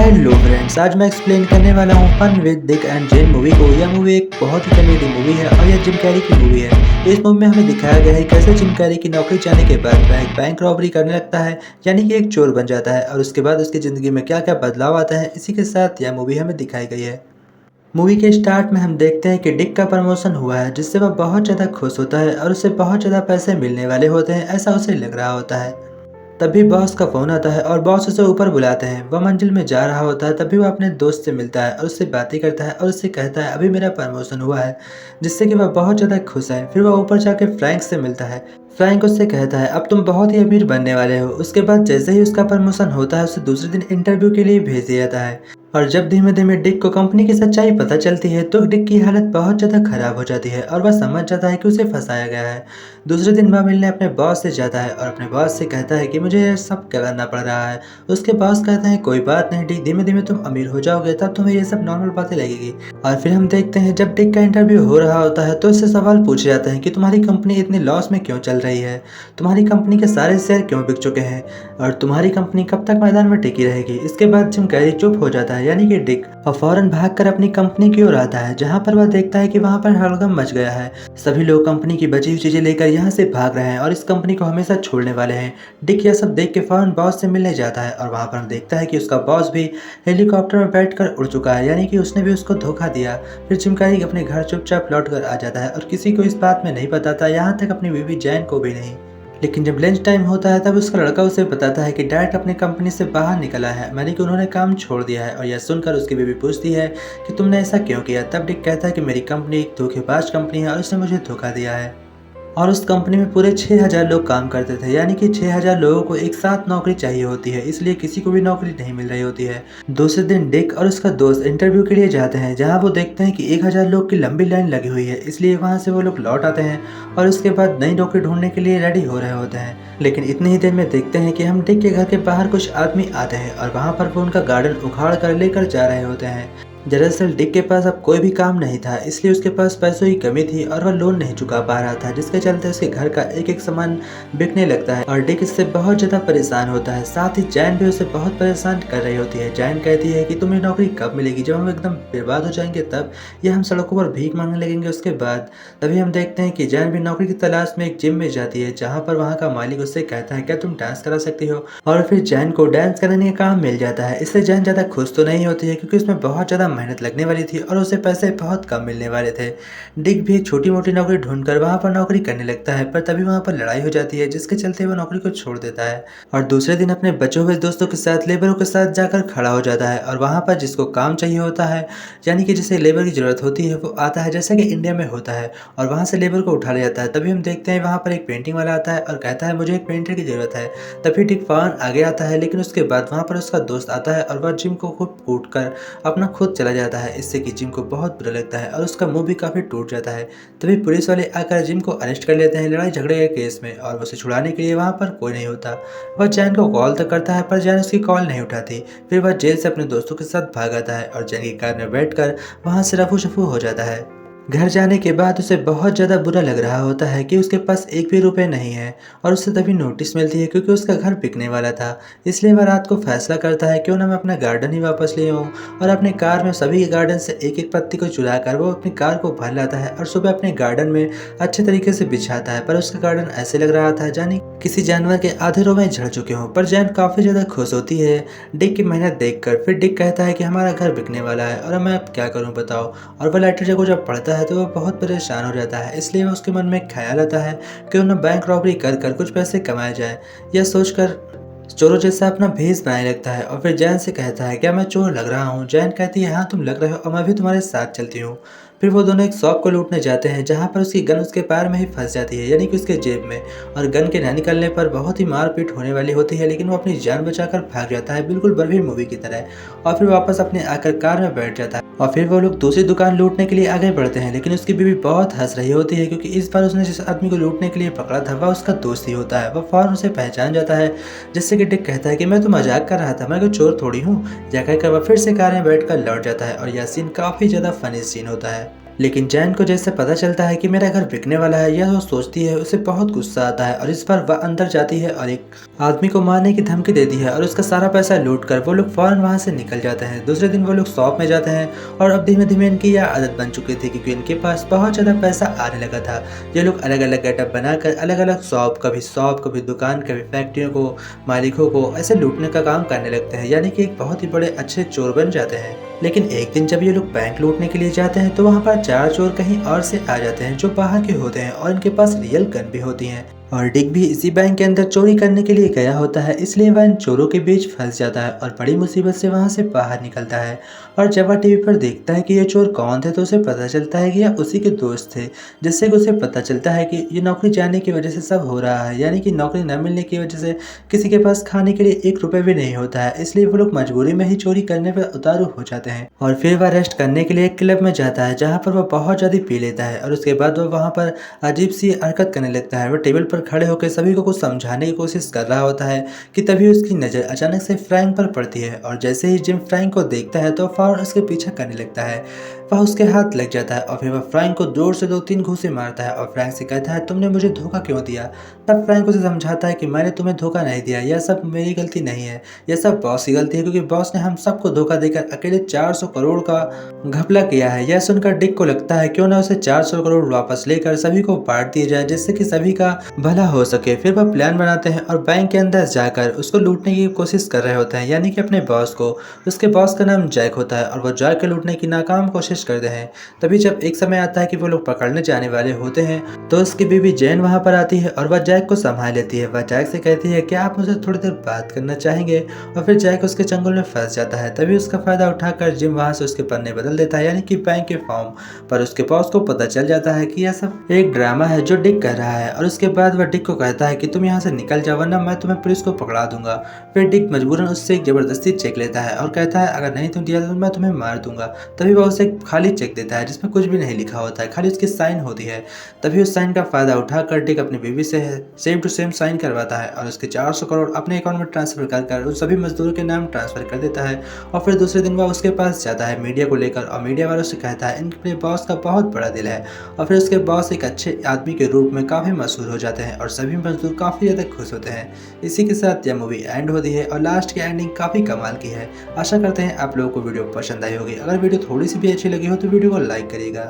Hello friends, आज मैं explain करने वाला हूँ fun with Dick and Jane movie को। यह मूवी एक बहुत ही कॉमेडी मूवी है और यह जिम कैरी की मूवी है। इस मूवी में हमें दिखाया गया है कैसे जिम कैरी की नौकरी जाने के बाद वह एक बैंक रॉबरी करने लगता है, यानी कि एक चोर बन जाता है, और उसके बाद उसकी ज़िंदगी में क्या क्या बदलाव आता है। इसी के साथ यह मूवी हमें दिखाई गई है। मूवी के स्टार्ट में हम देखते हैं कि डिक का प्रमोशन हुआ है, जिससे वह बहुत ज़्यादा खुश होता है और उसे बहुत ज़्यादा पैसे मिलने वाले होते हैं, ऐसा उसे लग रहा होता है। तभी बॉस का फ़ोन आता है और बॉस उसे ऊपर बुलाते हैं। वह मंजिल में जा रहा होता है, तभी वह अपने दोस्त से मिलता है और उससे बातें करता है और उससे कहता है अभी मेरा प्रमोशन हुआ है, जिससे कि वह बहुत ज़्यादा खुश है। फिर वह ऊपर जाके फ्रैंक से मिलता है। फ्रैंक उससे कहता है अब तुम बहुत ही अमीर बनने वाले हो। उसके बाद जैसे ही उसका प्रमोशन होता है, उसे दूसरे दिन इंटरव्यू के लिए भेज दिया जाता है। और जब धीमे धीमे डिक को कंपनी की सच्चाई पता चलती है, तो डिक की हालत बहुत ज़्यादा खराब हो जाती है और वह समझ जाता है कि उसे फंसाया गया है। दूसरे दिन वह मिलने अपने बॉस से जाता है और अपने बॉस से कहता है कि मुझे यह सब करना पड़ रहा है। उसके बॉस कहता है कोई बात नहीं डिक, धीमे धीमे तुम अमीर हो जाओगे, तब तुम्हें ये सब नॉर्मल बातें लगेगी। और फिर हम देखते हैं जब डिक का इंटरव्यू हो रहा होता है, तो उससे सवाल पूछे जाते हैं कि तुम्हारी कंपनी इतनी लॉस में क्यों चल रही है, तुम्हारी कंपनी के सारे शेयर क्यों बिक चुके हैं, और तुम्हारी कंपनी कब तक मैदान में टिकी रहेगी। इसके बाद जिम कैरी चुप हो जाता है, यानी कि डिक, और फौरन भागकर अपनी कंपनी की ओर आता है, जहां पर वह देखता है कि वहां पर हड़कंप मच गया है। सभी लोग कंपनी की बची हुई चीजें लेकर यहाँ से भाग रहे हैं और इस कंपनी को हमेशा छोड़ने वाले हैं। डिक यह सब देख के फौरन बॉस से मिलने जाता है और वहां पर देखता है कि उसका बॉस भी हेलीकॉप्टर में बैठकर उड़ चुका है, यानी कि उसने भी उसको धोखा दिया। फिर जिम कैरी अपने घर चुपचाप लौट कर आ जाता है और किसी को इस बात में नहीं बताता, यहाँ तक अपनी बीवी जैन को भी नहीं। लेकिन जब लंच टाइम होता है, तब उसका लड़का उसे बताता है कि डैड अपनी कंपनी से बाहर निकला है, यानी कि उन्होंने काम छोड़ दिया है। और यह सुनकर उसकी बीवी पूछती है कि तुमने ऐसा क्यों किया। तब डिक कहता है कि मेरी कंपनी एक धोखेबाज कंपनी है और उसने मुझे धोखा दिया है। और उस कंपनी में पूरे 6000 लोग काम करते थे, यानी कि 6000 लोगों को एक साथ नौकरी चाहिए होती है, इसलिए किसी को भी नौकरी नहीं मिल रही होती है। दूसरे दिन डिक और उसका दोस्त इंटरव्यू के लिए जाते हैं, जहां वो देखते हैं कि 1000 लोग की लंबी लाइन लगी हुई है, इसलिए वहां से वो लोग लौट आते हैं और उसके बाद नई नौकरी ढूंढने के लिए रेडी हो रहे होते हैं। लेकिन इतनी ही देर में देखते हैं कि हम डिक के घर के बाहर कुछ आदमी आते हैं और वहां पर वो उनका गार्डन उखाड़ कर लेकर जा रहे होते हैं। दरअसल डिक के पास अब कोई भी काम नहीं था, इसलिए उसके पास पैसों की कमी थी और वह लोन नहीं चुका पा रहा था, जिसके चलते उसके घर का एक एक सामान बिकने लगता है और डिक इससे बहुत ज़्यादा परेशान होता है। साथ ही जैन भी उसे बहुत परेशान कर रही होती है। जैन कहती है कि तुम्हें नौकरी कब मिलेगी, जब हम एकदम बर्बाद हो जाएंगे तब, या हम सड़कों पर भीख मांगने लगेंगे उसके बाद। तभी हम देखते हैं कि जैन भी नौकरी की तलाश में एक जिम में जाती है, जहाँ पर वहाँ का मालिक उससे कहता है क्या तुम डांस करा सकती हो, और फिर जैन को डांस कराने का काम मिल जाता है। इससे जैन ज़्यादा खुश तो नहीं होती है, क्योंकि उसमें बहुत ज़्यादा मेहनत लगने वाली थी और उसे पैसे बहुत कम मिलने वाले थे। डिक भी एक छोटी मोटी नौकरी ढूंढकर वहां पर नौकरी करने लगता है, पर तभी वहां पर लड़ाई हो जाती है, जिसके चलते वह नौकरी को छोड़ देता है और दूसरे दिन अपने बचे हुए दोस्तों के साथ लेबरों के साथ जाकर खड़ा हो जाता है। और वहां पर जिसको काम चाहिए होता है, यानी कि जिसे लेबर की जरूरत होती है, वो आता है, जैसा कि इंडिया में होता है, और वहां से लेबर को उठा लिया जाता है। तभी हम देखते हैं वहां पर एक पेंटिंग वाला आता है और कहता है मुझे एक पेंटर की जरूरत है। तभी डिक फौरन आगे आता है, लेकिन उसके बाद वहां पर उसका दोस्त आता है और वह जिम को खुद कूट कर अपना खुद चला जाता है। इससे कि जिम को बहुत बुरा लगता है और उसका मुंह भी काफी टूट जाता है। तभी पुलिस वाले आकर जिम को अरेस्ट कर लेते हैं लड़ाई झगड़े के केस में, और उसे छुड़ाने के लिए वहां पर कोई नहीं होता। वह जैन को कॉल तक करता है, पर जैन उसकी कॉल नहीं उठाती। फिर वह जेल से अपने दोस्तों के साथ भाग आता है और जैन की कार में बैठकर वहां से रफू शफू हो जाता है। घर जाने के बाद उसे बहुत ज़्यादा बुरा लग रहा होता है कि उसके पास एक भी रुपए नहीं है, और उसे तभी नोटिस मिलती है क्योंकि उसका घर बिकने वाला था। इसलिए वह रात को फैसला करता है क्यों ना मैं अपना गार्डन ही वापस ले आऊँ, और अपने कार में सभी गार्डन से एक एक पत्ती को चुरा कर वो अपनी कार को भर लाता है और सुबह अपने गार्डन में अच्छे तरीके से बिछाता है। पर उसका गार्डन ऐसे लग रहा था जाने किसी जानवर के आधे रोमे झड़ चुके हों। पर जैन काफ़ी ज़्यादा खुश होती है डिक की मेहनत देखकर। फिर डिक कहता है कि हमारा घर बिकने वाला है और मैं अब क्या करूँ बताओ। और वह लेटर को जब पढ़ता है तो वह बहुत परेशान हो जाता है, इसलिए वह उसके मन में एक ख्याल आता है कि उन्हें बैंक रॉबरी कर कर कुछ पैसे कमाए जाए। यह सोचकर चोरों जैसा अपना भेष बनाने लगता है और फिर जैन से कहता है क्या मैं चोर लग रहा हूँ। जैन कहती है हाँ तुम लग रहे हो और मैं भी तुम्हारे साथ चलती हूँ। फिर वो दोनों एक शॉप को लूटने जाते हैं, जहाँ पर उसकी गन उसके पैर में ही फंस जाती है, यानी कि उसके जेब में, और गन के न निकलने पर बहुत ही मारपीट होने वाली होती है, लेकिन वो अपनी जान बचाकर भाग जाता है, बिल्कुल बर्फी मूवी की तरह, और फिर वापस अपने आकर कार में बैठ जाता है। और फिर वो लोग दूसरी दुकान लूटने के लिए आगे बढ़ते हैं, लेकिन उसकी बीवी बहुत हंस रही होती है क्योंकि इस बार उसने जिस आदमी को लूटने के लिए पकड़ा था वह उसका दोस्त ही होता है। वह फौरन उसे पहचान जाता है, जिससे कि डिक कहता है कि मैं तो मजाक कर रहा था, मैं कोई चोर थोड़ी हूँ। यह कहकर वह फिर से कार में बैठकर लौट जाता है और यह सीन काफी ज्यादा फनी सीन होता है। लेकिन जैन को जैसे पता चलता है कि मेरा घर बिकने वाला है, यह वो सोचती है, उसे बहुत गुस्सा आता है और इस बार वह अंदर जाती है और एक आदमी को मारने की धमकी देती है और उसका सारा पैसा लूट कर वो लोग फौरन वहाँ से निकल जाते हैं। दूसरे दिन वो लोग शॉप में जाते हैं और अब धीमे धीमे इनकी यह आदत बन चुकी थी क्योंकि इनके पास बहुत ज़्यादा पैसा आने लगा था। ये लोग अलग अलग गेटअप बनाकर अलग अलग शॉप कभी दुकान कभी फैक्ट्रियों को मालिकों को ऐसे लूटने का काम करने लगते हैं, यानी कि एक बहुत ही बड़े अच्छे चोर बन जाते हैं। लेकिन एक दिन जब ये लोग बैंक लूटने के लिए जाते हैं तो वहाँ पर 4 चोर कहीं और से आ जाते हैं जो बाहर के होते हैं और इनके पास रियल गन भी होती हैं। और डिक भी इसी बैंक के अंदर चोरी करने के लिए गया होता है, इसलिए वह इन चोरों के बीच फंस जाता है और बड़ी मुसीबत से वहाँ से बाहर निकलता है। और जब वह टीवी पर देखता है कि ये चोर कौन थे तो उसे पता चलता है कि यह उसी के दोस्त थे, जिससे कि उसे पता चलता है कि ये नौकरी जाने की वजह से सब हो रहा है, यानी कि नौकरी न मिलने की वजह से किसी के पास खाने के लिए 1 रुपये भी नहीं होता है, इसलिए वो लोग मजबूरी में ही चोरी करने पर उतारू हो जाते हैं। और फिर वह रेस्ट करने के लिए एक क्लब में जाता है जहाँ पर वह बहुत ज़्यादा पी लेता है और उसके बाद वह वहाँ पर अजीब सी हरकत करने लगता है। वह टेबल पर खड़े होकर सभी को कुछ समझाने की कोशिश कर रहा होता है कि तभी उसकी नज़र अचानक से फ्रैंक पर पड़ती है और जैसे ही जिम फ्रैंक को देखता है तो फौरन उसके पीछे करने लगता है। वह उसके हाथ लग जाता है और फिर वह फ्रैंक को जोर से 2-3 घूंसे मारता है और फ्रैंक से कहता है, तुमने मुझे धोखा क्यों दिया? तब फ्रैंक उसे समझाता है कि मैंने तुम्हें धोखा नहीं दिया, यह सब मेरी गलती नहीं है, यह सब बॉस की गलती है क्योंकि बॉस ने हम सबको धोखा देकर अकेले 400 करोड़ का घपला किया है। यह सुनकर डिक को लगता है क्यों ना उसे 400 करोड़ वापस लेकर सभी को बांट दिया जाए जिससे कि सभी का भला हो सके। फिर वह प्लान बनाते हैं और बैंक के अंदर जाकर उसको लूटने की कोशिश कर रहे होते हैं, यानी कि अपने बॉस को। उसके बॉस का नाम जैक होता है और वह जैक को लूटने की नाकाम कोशिश करते हैं। तभी जब एक समय आता है कि वो लोग पकड़ने जाने वाले होते हैं तो उसकी बीवी जैन वहां पर आती है और वह जैक को संभाल लेती है। वह जैक से कहती है, क्या आप मुझे थोड़ी देर बात करना चाहेंगे? और फिर जैक उसके चंगुल में फंस जाता है। तभी उसका फायदा उठाकर जिम वहां से उसके पन्ने बदल देता है, यानी कि बैंक के फॉर्म पर। उसके बॉस को पता चल जाता है कि यह सब एक ड्रामा है जो डिक कर रहा है और उसके बाद वह डिक को कहता है कि तुम यहाँ से निकल जाओ वरना मैं तुम्हें पुलिस को पकड़ा दूंगा। फिर डिक मजबूरन उससे एक जबरदस्ती चेक लेता है और कहता है, अगर नहीं तुम दिया तो मैं तुम्हें मार दूंगा। तभी वह उसे एक खाली चेक देता है जिसमें कुछ भी नहीं लिखा होता है, खाली उसकी साइन होती है। तभी उस साइन का फायदा उठाकर डिक अपनी बीवी से सेम टू सेम साइन करवाता है और उसके 400 करोड़ अपने अकाउंट में ट्रांसफर कर उन सभी मजदूरों के नाम ट्रांसफर कर देता है। और फिर दूसरे दिन वह उसके पास जाता है मीडिया को लेकर और मीडिया वालों से कहता है इनके बॉस का बहुत बड़ा दिल है। और फिर उसके बॉस एक अच्छे आदमी के रूप में काफ़ी मशहूर हो जाते हैं और सभी मजदूर काफ़ी ज़्यादा खुश होते हैं। इसी के साथ यह मूवी एंड होती है और लास्ट की एंडिंग काफ़ी कमाल की है। आशा करते हैं आप लोगों को वीडियो पसंद आई होगी। अगर वीडियो थोड़ी सी भी अच्छी लगी हो तो वीडियो को लाइक करिएगा।